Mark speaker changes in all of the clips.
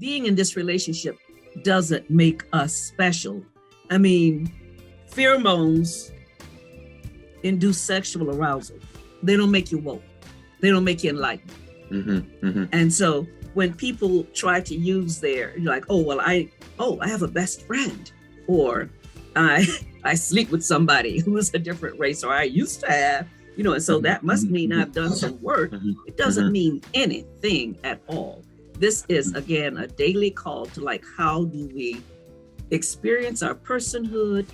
Speaker 1: being in this relationship doesn't make us special. I mean, pheromones induce sexual arousal. They don't make you woke. They don't make you enlightened. And so when people try to use their, you're like, oh, well, I have a best friend, or I sleep with somebody who is a different race, or I used to have, and so that must mean I've done some work. It doesn't mean anything at all. This is, again, a daily call to, like, how do we experience our personhood?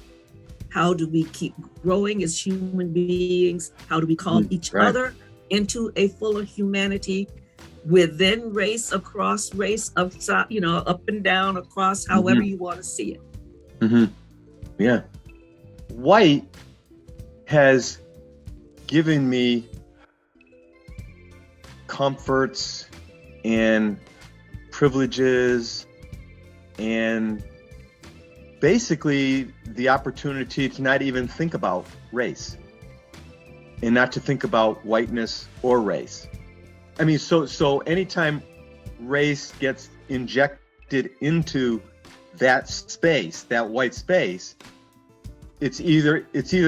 Speaker 1: How do we keep growing as human beings? How do we call each other into a fuller humanity within race, across race, up and down, across, however you want to see it.
Speaker 2: Yeah. White has given me comforts and privileges and basically the opportunity to not even think about race and not to think about whiteness or race. I mean, so anytime race gets injected into that space, that white space, it's either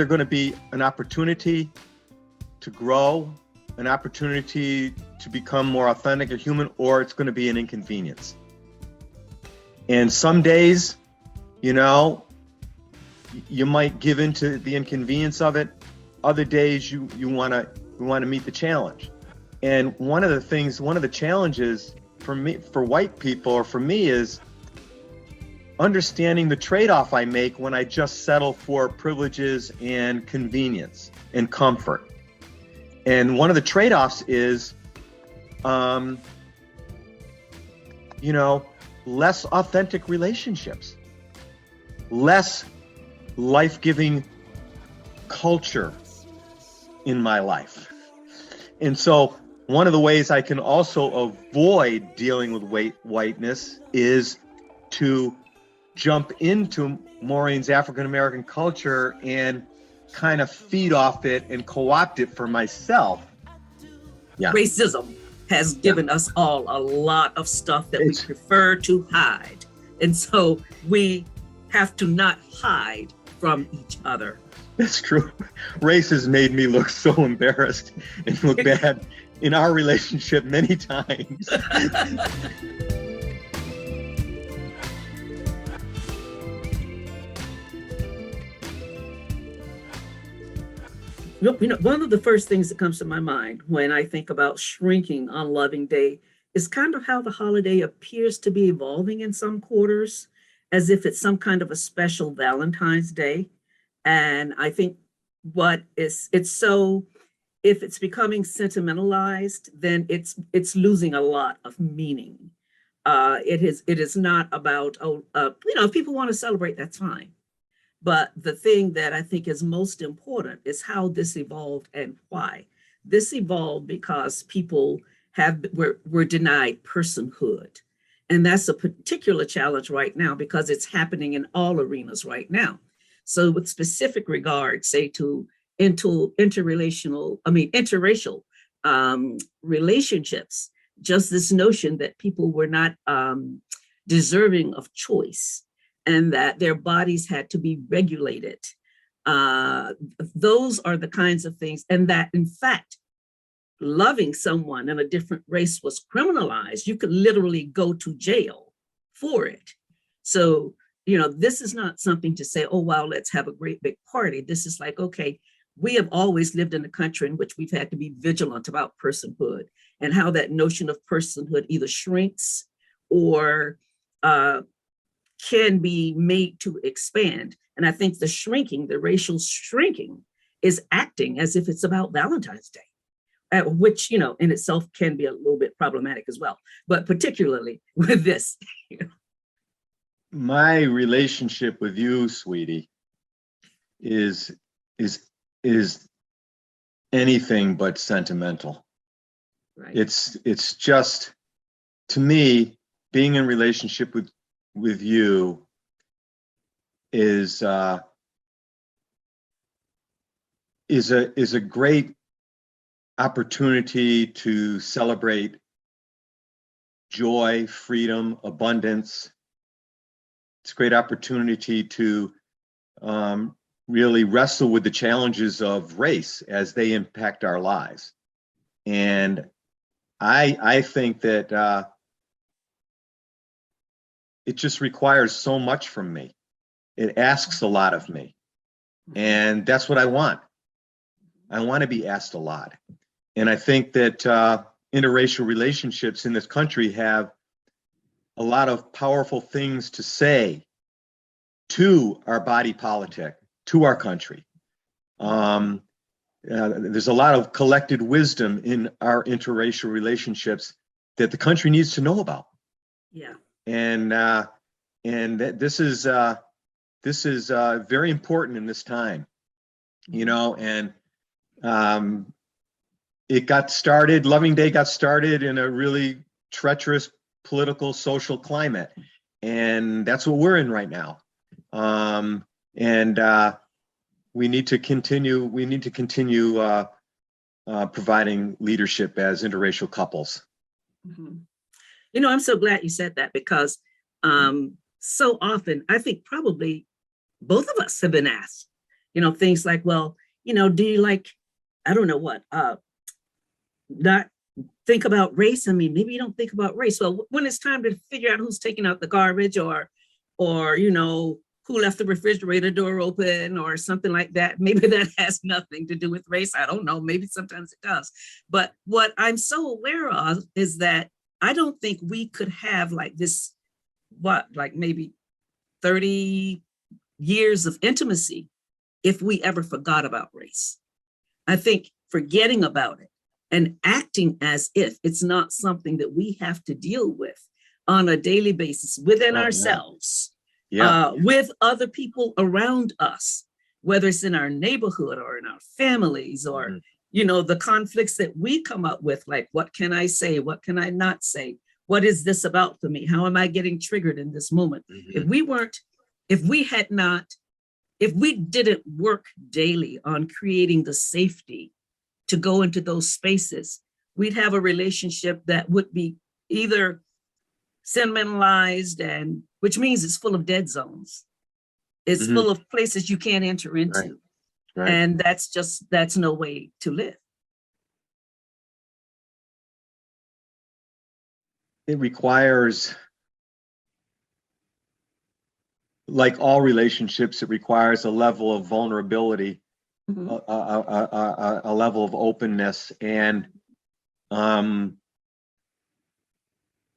Speaker 2: going to be an opportunity to grow, an opportunity to become more authentic or human, or it's going to be an inconvenience. And some days, you might give into the inconvenience of it. Other days you want to meet the challenge. And one of the challenges for white people, or for me, is understanding the trade-off I make when I just settle for privileges and convenience and comfort. And one of the trade-offs is, less authentic relationships, less life-giving culture in my life. And so one of the ways I can also avoid dealing with whiteness is to jump into Maureen's African-American culture and kind of feed off it and co-opt it for myself. Yeah.
Speaker 1: Racism has given us all a lot of stuff that we prefer to hide. And so we have to not hide from each other.
Speaker 2: That's true. Race has made me look so embarrassed and look bad in our relationship many times.
Speaker 1: One of the first things that comes to my mind when I think about shrinking on Loving Day is kind of how the holiday appears to be evolving in some quarters, as if it's some kind of a special Valentine's Day. And I think if it's becoming sentimentalized, then it's losing a lot of meaning. It is not about, if people want to celebrate, that's fine. But the thing that I think is most important is how this evolved and why. This evolved because people were denied personhood. And that's a particular challenge right now because it's happening in all arenas right now. So with specific regard, say, to interracial relationships, just this notion that people were not deserving of choice and that their bodies had to be regulated. Those are the kinds of things, and that in fact, loving someone in a different race was criminalized. You could literally go to jail for it. So, this is not something to say, oh, wow, let's have a great big party. This is like, okay, we have always lived in a country in which we've had to be vigilant about personhood and how that notion of personhood either shrinks or can be made to expand. And I think the racial shrinking is acting as if it's about Valentine's Day, which, in itself can be a little bit problematic as well, but particularly with this.
Speaker 2: My relationship with you, sweetie, is anything but sentimental.
Speaker 1: Right.
Speaker 2: It's just, to me, being in relationship with you is a great opportunity to celebrate joy, freedom, abundance. It's a great opportunity to really wrestle with the challenges of race as they impact our lives. And I think that it just requires so much from me. It asks a lot of me. And that's what I want. I want to be asked a lot. And I think that interracial relationships in this country have a lot of powerful things to say to our body politic, to our country. There's a lot of collected wisdom in our interracial relationships that the country needs to know about.
Speaker 1: Yeah.
Speaker 2: And this is very important in this time, you know. And it got started. Loving Day got started in a really treacherous political, social climate, and that's what we're in right now. We need to continue. We need to continue providing leadership as interracial couples.
Speaker 1: Mm-hmm. You know, I'm so glad you said that, because so often, I think probably both of us have been asked, you know, things like, well, you know, do you like, I don't know what, not think about race? I mean, maybe you don't think about race. Well, when it's time to figure out who's taking out the garbage, or, you know, who left the refrigerator door open or something like that, maybe that has nothing to do with race. I don't know. Maybe sometimes it does. But what I'm so aware of is that I don't think we could have like this, like maybe 30 years of intimacy if we ever forgot about race. I think forgetting about it and acting as if it's not something that we have to deal with on a daily basis within ourselves, with other people around us, whether it's in our neighborhood or in our families, or, you know, the conflicts that we come up with, like, what can I say? What can I not say? What is this about for me? How am I getting triggered in this moment? If we didn't work daily on creating the safety to go into those spaces, we'd have a relationship that would be either sentimentalized, and which means it's full of dead zones. It's full of places you can't enter into. Right. And that's no way to live.
Speaker 2: It requires, like all relationships, it requires a level of vulnerability, a level of openness, and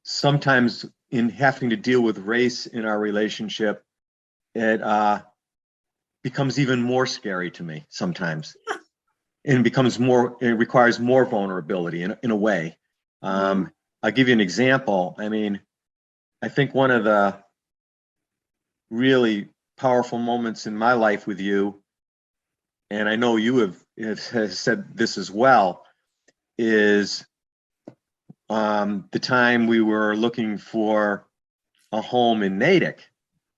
Speaker 2: sometimes in having to deal with race in our relationship, it becomes even more scary to me sometimes. And it requires more vulnerability in a way. I'll give you an example. I mean, I think one of the really powerful moments in my life with you, and I know you have said this as well, is the time we were looking for a home in Natick,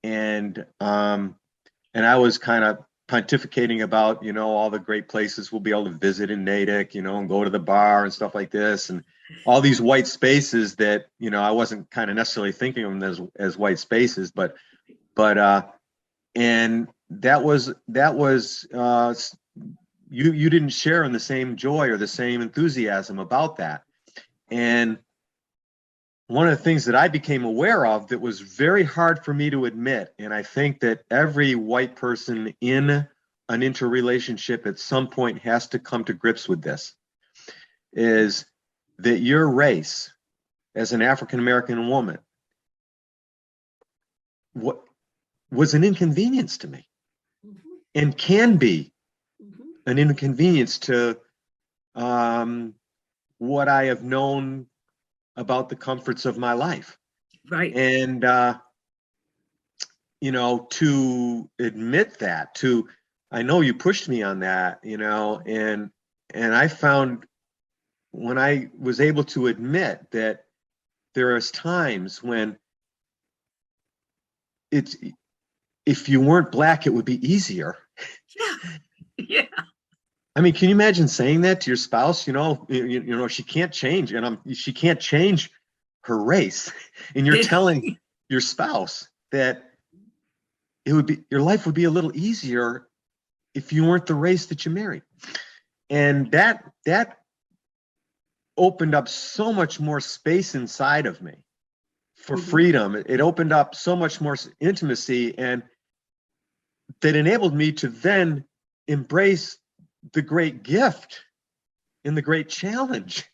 Speaker 2: and I was kind of pontificating about, you know, all the great places we'll be able to visit in Natick, you know, and go to the bar and stuff like this, and all these white spaces that, you know, I wasn't kind of necessarily thinking of them as white spaces, but and that was you didn't share in the same joy or the same enthusiasm about that. And one of the things that I became aware of that was very hard for me to admit, and I think that every white person in an interrelationship at some point has to come to grips with this, is that your race as an African-American woman was an inconvenience to me, and can be an inconvenience to what I have known about the comforts of my life.
Speaker 1: Right.
Speaker 2: And, you know, to admit that, I know you pushed me on that, you know, and I found when I was able to admit that there is times when if you weren't Black, it would be easier.
Speaker 1: Yeah.
Speaker 2: I mean, can you imagine saying that to your spouse? You know, she can't change, and she can't change her race, and you're telling your spouse that your life would be a little easier if you weren't the race that you married. And that opened up so much more space inside of me for freedom. It opened up so much more intimacy, and that enabled me to then embrace the great gift and the great challenge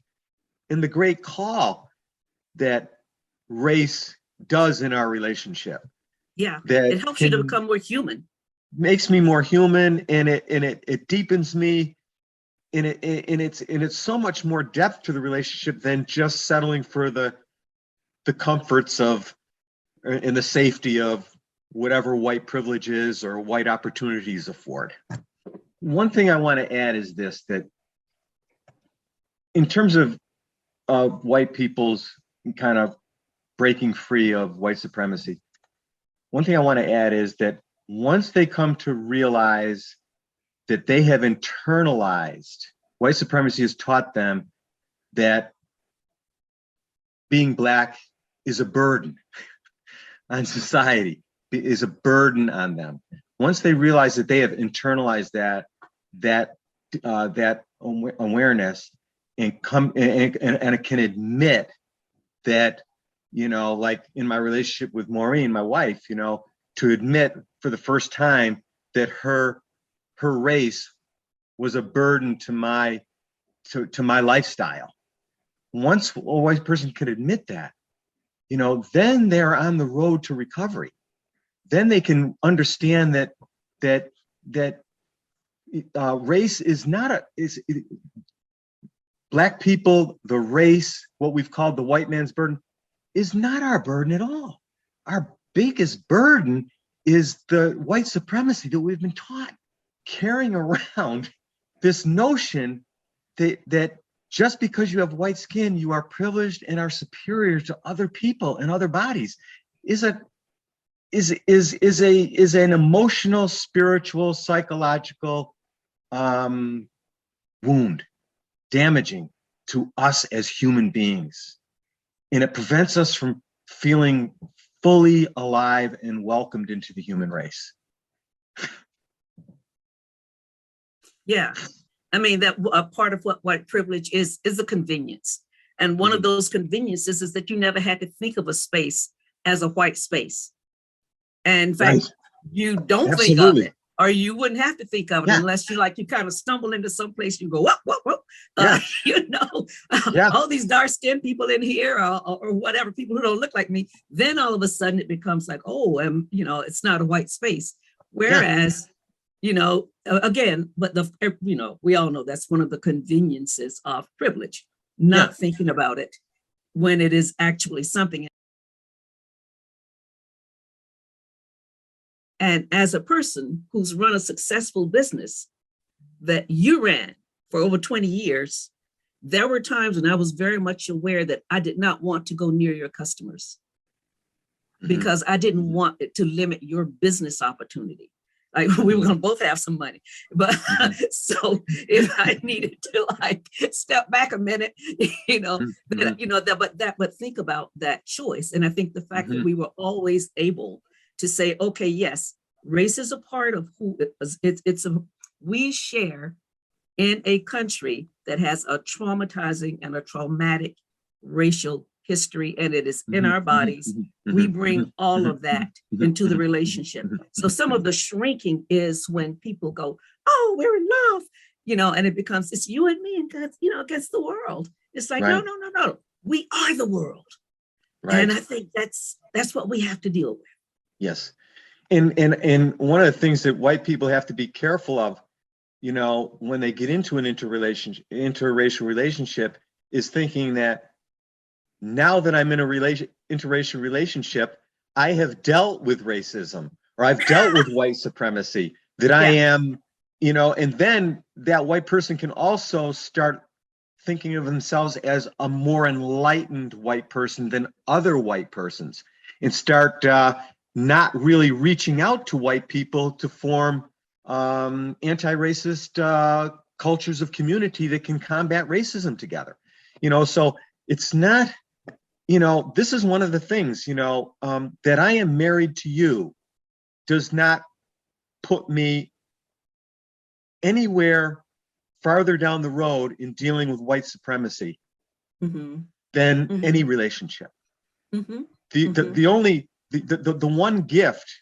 Speaker 2: and the great call that race does in our relationship.
Speaker 1: Yeah,
Speaker 2: that
Speaker 1: it helps you to become more human.
Speaker 2: Makes me more human, and it deepens me, and it's so much more depth to the relationship than just settling for the comforts of and the safety of whatever white privilege is or white opportunities afford. One thing I want to add is this, that in terms of white people's kind of breaking free of white supremacy, one thing I want to add is that once they come to realize that they have internalized, white supremacy has taught them that being Black is a burden on society, is a burden on them. Once they realize that they have internalized that awareness, and can admit that, like in my relationship with Maureen, my wife, to admit for the first time that her race was a burden to my lifestyle. Once a white person can admit that, then they're on the road to recovery. Then they can understand that race is not Black people, the race, what we've called the white man's burden, is not our burden at all. Our biggest burden is the white supremacy that we've been taught, carrying around this notion that just because you have white skin, you are privileged and are superior to other people and other bodies, is an emotional, spiritual, psychological wound, damaging to us as human beings. And it prevents us from feeling fully alive and welcomed into the human race.
Speaker 1: Yeah. I mean, that a part of what white privilege is a convenience. And one of those conveniences is that you never had to think of a space as a white space. And in fact, you don't think of it, or you wouldn't have to think of it unless you kind of stumble into some place, you go, whoa. All these dark skinned people in here or whatever, people who don't look like me. Then all of a sudden it becomes like, it's not a white space. Whereas, again, but we all know that's one of the conveniences of privilege, not thinking about it when it is actually something. And as a person who's run a successful business that you ran for over 20 years, there were times when I was very much aware that I did not want to go near your customers because I didn't want it to limit your business opportunity. Like we were going to both have some money, but so if I needed to step back a minute, but think about that choice. And I think the fact that we were always able to say, okay, yes, race is a part of who we share in a country that has a traumatizing and a traumatic racial history, and it is in our bodies. We bring all of that into the relationship. So some of the shrinking is when people go, oh, we're in love, and it becomes, it's you and me against the world. It's like, no. We are the world. Right. And I think that's what we have to deal with.
Speaker 2: Yes. And one of the things that white people have to be careful of, when they get into an interracial relationship, is thinking that now that I'm in a interracial relationship, I have dealt with racism, or I've dealt with white supremacy, that I am, and then that white person can also start thinking of themselves as a more enlightened white person than other white persons, and start not really reaching out to white people to form anti-racist cultures of community that can combat racism together. So it's not, this is one of the things, that I am married to you does not put me anywhere farther down the road in dealing with white supremacy
Speaker 1: Mm-hmm.
Speaker 2: than
Speaker 1: Mm-hmm.
Speaker 2: any relationship.
Speaker 1: Mm-hmm.
Speaker 2: The one gift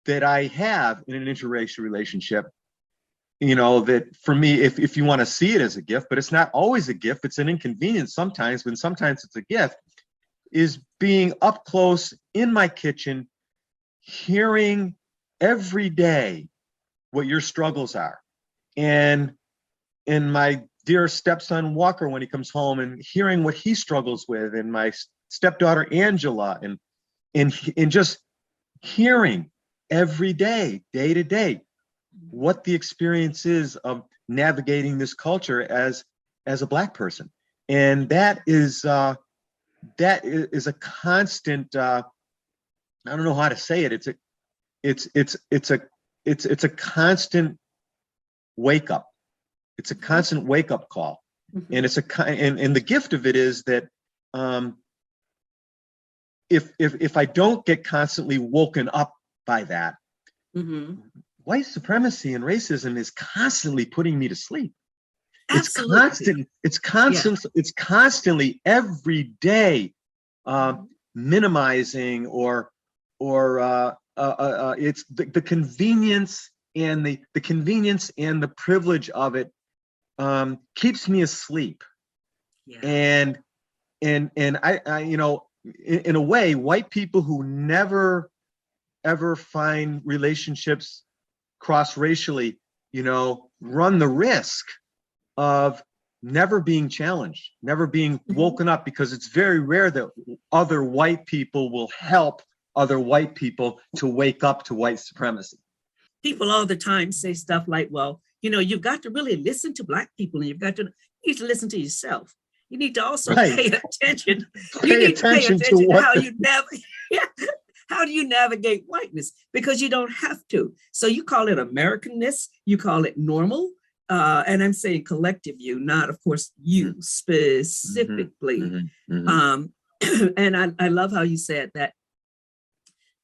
Speaker 2: that I have in an interracial relationship, that for me, if you want to see it as a gift, but it's not always a gift, it's an inconvenience sometimes, but sometimes it's a gift, is being up close in my kitchen, hearing every day what your struggles are. And my dear stepson Walker, when he comes home, and hearing what he struggles with, and my stepdaughter Angela, and just hearing every day to day, what the experience is of navigating this culture as a Black person. And that is a constant, I don't know how to say it. It's a constant wake up. It's a constant wake up call.
Speaker 1: Mm-hmm.
Speaker 2: And the gift of it is that if I don't get constantly woken up by that,
Speaker 1: Mm-hmm.
Speaker 2: white supremacy and racism is constantly putting me to sleep.
Speaker 1: Absolutely.
Speaker 2: It's constant.
Speaker 1: Yeah.
Speaker 2: It's constantly every day minimizing or it's the convenience and the convenience and the privilege of it keeps me asleep.
Speaker 1: Yeah.
Speaker 2: And I in a way, white people who never ever find relationships cross racially, run the risk of never being challenged, never being woken up, because it's very rare that other white people will help other white people to wake up to white supremacy.
Speaker 1: People all the time say stuff like, well, you've got to really listen to Black people, and you need to listen to yourself. You need to also pay attention. You need to pay attention to how you how do you navigate whiteness? Because you don't have to. So you call it Americanness, you call it normal. And I'm saying collective you, not, of course, you specifically.
Speaker 2: Mm-hmm. Mm-hmm.
Speaker 1: And I love how you said that.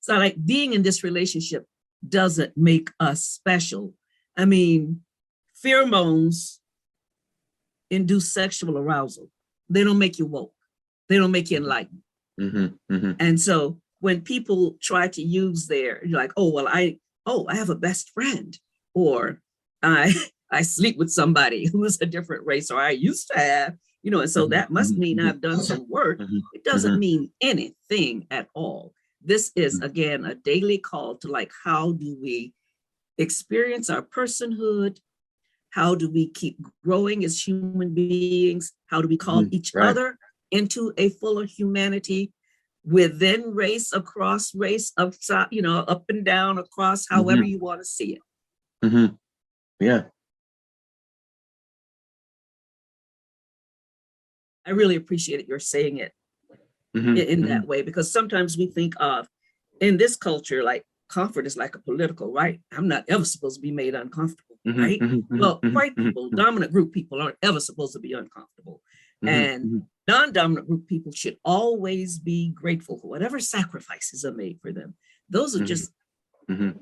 Speaker 1: So like being in this relationship doesn't make us special. I mean, pheromones induce sexual arousal. They don't make you woke. They don't make you enlightened.
Speaker 2: Mm-hmm. Mm-hmm.
Speaker 1: And so when people try to use you're like, oh, well, I have a best friend, or I sleep with somebody who is a different race, or I used to have, and so that must mean I've done some work. It doesn't mean anything at all. This is, again, a daily call to like, how do we experience our personhood? How do we keep growing as human beings? How do we call each other into a fuller humanity within race, across race, upside, up and down, across, however you want to see it.
Speaker 2: Mm-hmm. Yeah.
Speaker 1: I really appreciate it. You're saying it in that way, because sometimes we think of, in this culture, like comfort is like a political right. I'm not ever supposed to be made uncomfortable, right? Well, white people, dominant group people aren't ever supposed to be uncomfortable. And non-dominant group people should always be grateful for whatever sacrifices are made for them. Those are just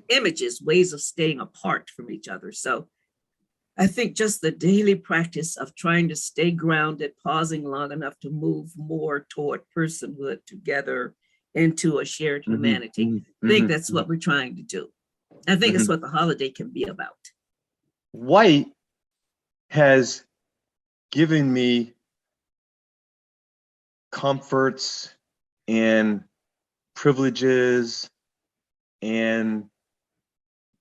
Speaker 1: images, ways of staying apart from each other. So I think just the daily practice of trying to stay grounded, pausing long enough to move more toward personhood together into a shared humanity. I think that's what we're trying to do. I think it's what the holiday can be about.
Speaker 2: White has given me comforts and privileges and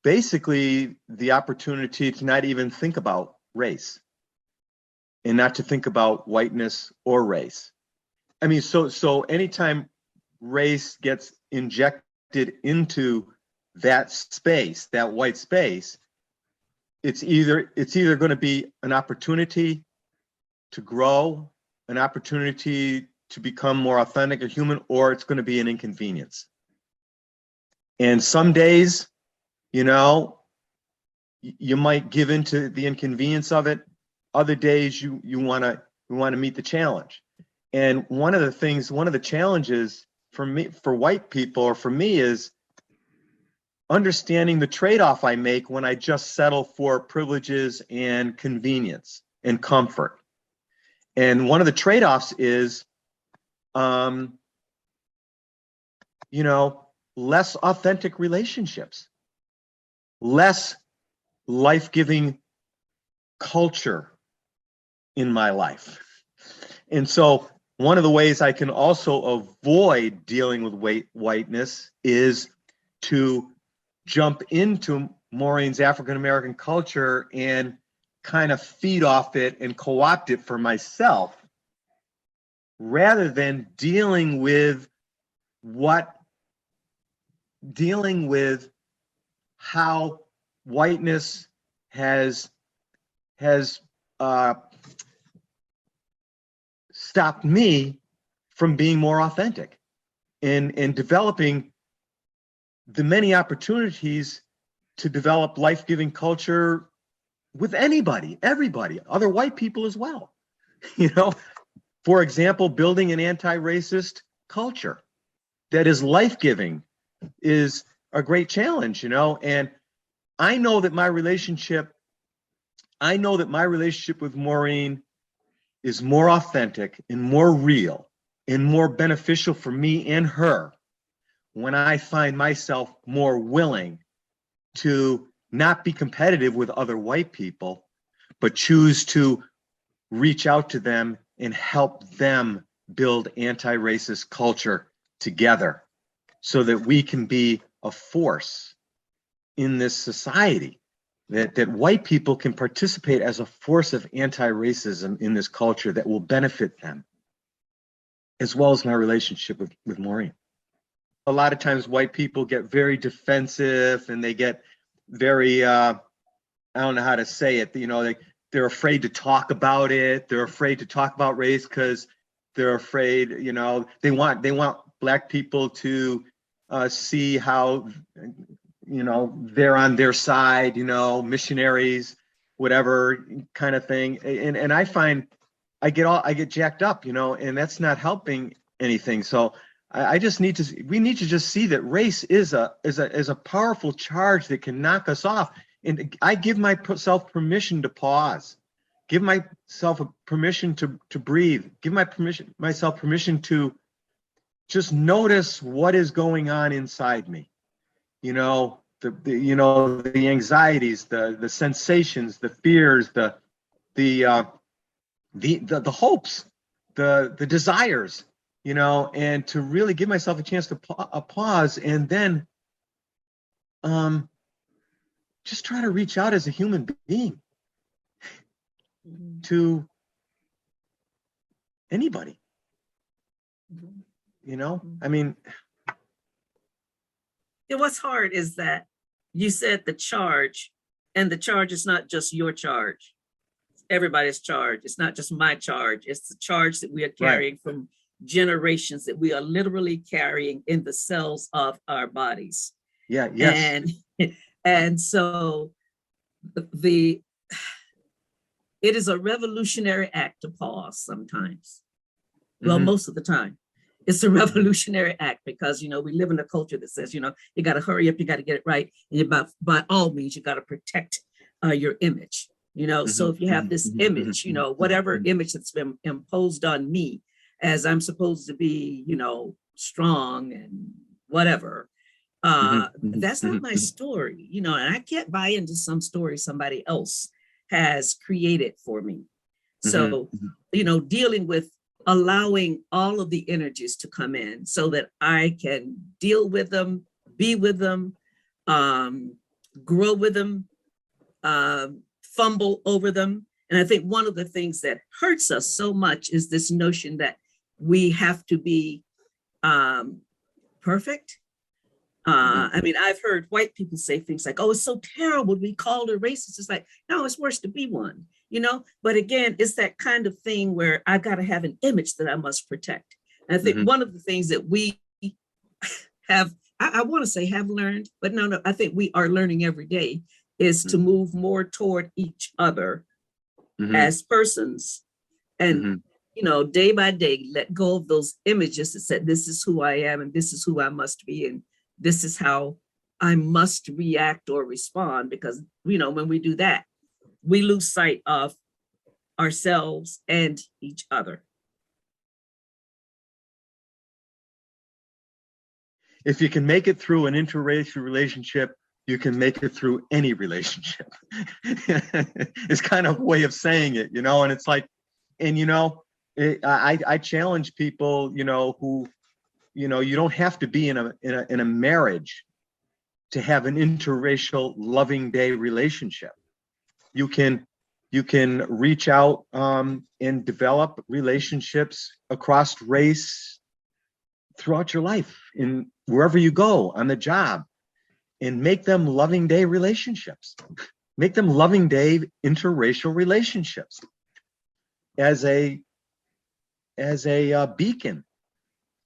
Speaker 2: basically the opportunity to not even think about race and not to think about whiteness or race. I mean, so anytime race gets injected into that space, that white space, it's either going to be an opportunity to grow, an opportunity to become more authentic or human, or it's going to be an inconvenience. And some days, you might give into the inconvenience of it. Other days you want to meet the challenge. And one of the challenges for me, for white people, or for me, is understanding the trade-off I make when I just settle for privileges and convenience and comfort. And one of the trade-offs is, less authentic relationships, less life-giving culture in my life. And so one of the ways I can also avoid dealing with whiteness is to jump into Maureen's African-American culture and kind of feed off it and co-opt it for myself, rather than dealing with how whiteness has stopped me from being more authentic and developing the many opportunities to develop life-giving culture with anybody, everybody, other white people as well. For example, building an anti-racist culture that is life-giving is a great challenge, and I know that my relationship with Maureen is more authentic and more real and more beneficial for me and her when I find myself more willing to not be competitive with other white people, but choose to reach out to them and help them build anti-racist culture together so that we can be a force in this society, that white people can participate as a force of anti-racism in this culture that will benefit them, as well as my relationship with Maureen. A lot of times white people get very defensive and they get very, I don't know how to say it, they're afraid to talk about it. They're afraid to talk about race because they're afraid, they want Black people to see how, they're on their side, missionaries, whatever kind of thing. And I find I get jacked up, and that's not helping anything. So we need to just see that race is a powerful charge that can knock us off. And I give myself permission to pause, give myself a permission to breathe, give myself permission to just notice what is going on inside me. The anxieties, the sensations, the fears, the hopes, the desires, and to really give myself a chance to pause, and then just try to reach out as a human being to anybody. I mean,
Speaker 1: what's hard is that you said the charge, and the charge is not just your charge. Everybody's charge. It's not just my charge. It's the charge that we are carrying from generations, that we are literally carrying in the cells of our bodies.
Speaker 2: Yeah. Yes.
Speaker 1: And so it is a revolutionary act to pause sometimes. Well, most of the time. It's a revolutionary act because, we live in a culture that says, you got to hurry up, you got to get it right. And by all means, you got to protect your image, So if you have this image, whatever image that's been imposed on me as I'm supposed to be, strong and whatever, that's not my story, and I can't buy into some story somebody else has created for me. So, dealing with allowing all of the energies to come in so that I can deal with them, be with them, grow with them, fumble over them. And I think one of the things that hurts us so much is this notion that we have to be perfect. I mean, I've heard white people say things like, oh, it's so terrible to be called a racist. It's like, no, it's worse to be one, but again, it's that kind of thing where I've got to have an image that I must protect. And I think one of the things that we have, I want to say have learned, but no, I think we are learning every day, is to move more toward each other as persons and, day by day, let go of those images that said, this is who I am and this is who I must be. And this is how I must react or respond. Because, when we do that, we lose sight of ourselves and each other.
Speaker 2: If you can make it through an interracial relationship, you can make it through any relationship. It's kind of a way of saying it, and it's like, and I challenge people, who, you don't have to be in a marriage to have an interracial loving day relationship. You can reach out and develop relationships across race throughout your life, in wherever you go, on the job, and make them loving day relationships. Make them loving day interracial relationships as a beacon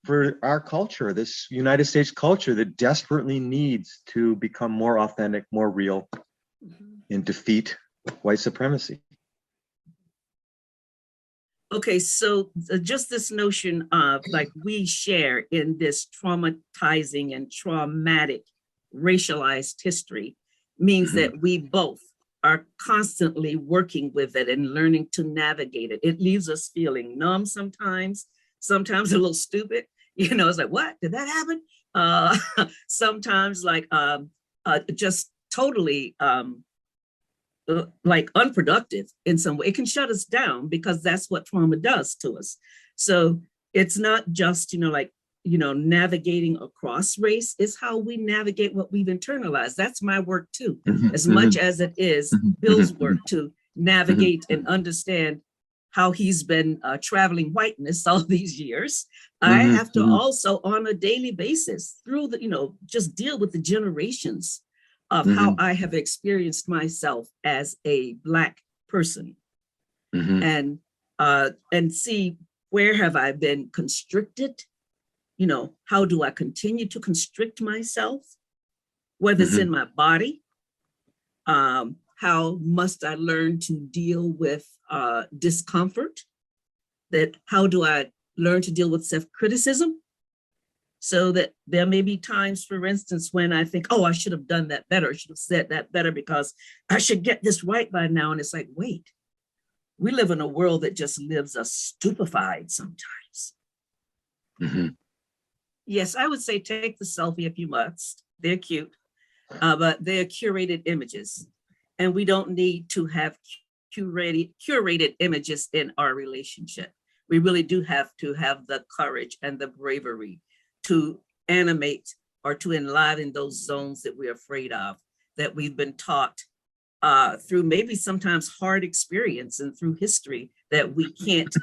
Speaker 2: for our culture, this United States culture that desperately needs to become more authentic, more real, and defeat white supremacy.
Speaker 1: Okay, so just this notion of we share in this traumatizing and traumatic racialized history means that we both are constantly working with it and learning to navigate it. It leaves us feeling numb sometimes a little stupid. It's like, what? Did that happen? Sometimes just totally unproductive in some way. It can shut us down because that's what trauma does to us. So it's not just, navigating across race, is how we navigate what we've internalized. That's my work too, as much as it is Bill's work to navigate and understand how he's been traveling whiteness all these years. I have to also, on a daily basis, through the, just deal with the generations of how I have experienced myself as a Black person, and see where have I been constricted. How do I continue to constrict myself, whether it's in my body? How must I learn to deal with discomfort? How do I learn to deal with self-criticism? So that there may be times, for instance, when I think, oh, I should have done that better. I should have said that better because I should get this right by now. And it's like, wait, we live in a world that just lives us stupefied sometimes. Yes, I would say take the selfie if you must. They're cute, but they're curated images. And we don't need to have curated images in our relationship. We really do have to have the courage and the bravery to animate or to enliven those zones that we're afraid of, that we've been taught through maybe sometimes hard experience and through history, that we can't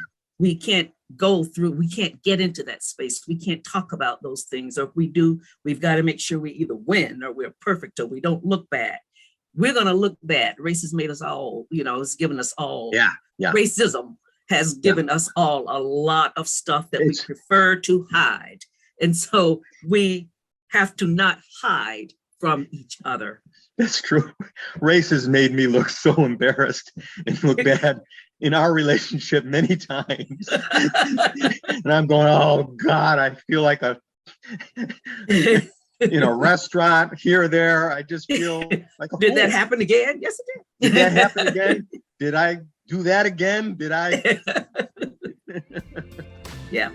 Speaker 1: go through, we can't get into that space. We can't talk about those things, or if we do, we've got to make sure we either win or we're perfect or we don't look bad. We're going to look bad. Race has made us all, it's given us all.
Speaker 2: Yeah.
Speaker 1: Racism has given us all a lot of stuff that we prefer to hide. And so we have to not hide from each other.
Speaker 2: That's true. Race has made me look so embarrassed and look bad in our relationship many times. And I'm going, oh God, I feel like a restaurant here or there. I just feel like a
Speaker 1: Did
Speaker 2: fool.
Speaker 1: that happen again? Yes, it did.
Speaker 2: Did that happen again? Did I do that again? Did I?
Speaker 1: Yeah.